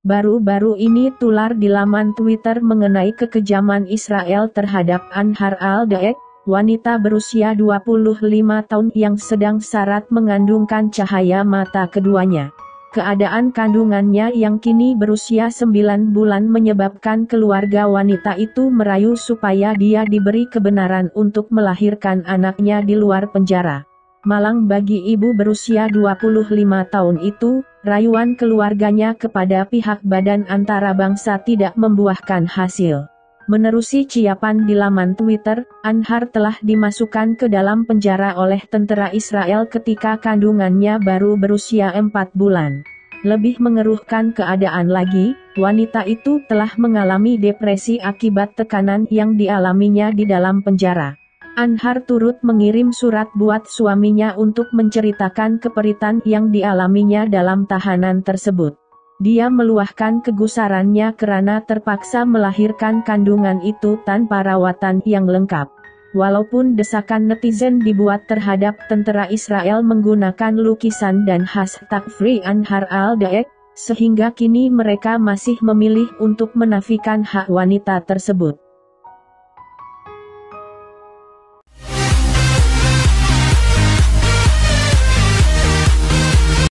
Baru-baru ini tular di laman Twitter mengenai kekejaman Israel terhadap Anhar al-Daek, wanita berusia 25 tahun yang sedang syarat mengandungkan cahaya mata keduanya. Keadaan kandungannya yang kini berusia 9 bulan menyebabkan keluarga wanita itu merayu supaya dia diberi kebenaran untuk melahirkan anaknya di luar penjara. Malang bagi ibu berusia 25 tahun itu, rayuan keluarganya kepada pihak Badan Antarabangsa tidak membuahkan hasil. Menerusi ciapan di laman Twitter, Anhar telah dimasukkan ke dalam penjara oleh tentara Israel ketika kandungannya baru berusia 4 bulan. Lebih mengeruhkan keadaan lagi, wanita itu telah mengalami depresi akibat tekanan yang dialaminya di dalam penjara. Anhar turut mengirim surat buat suaminya untuk menceritakan keperitan yang dialaminya dalam tahanan tersebut. Dia meluahkan kegusarannya karena terpaksa melahirkan kandungan itu tanpa rawatan yang lengkap. Walaupun desakan netizen dibuat terhadap tentara Israel menggunakan lukisan dan hashtag Free Anhar al-Daek, sehingga kini mereka masih memilih untuk menafikan hak wanita tersebut.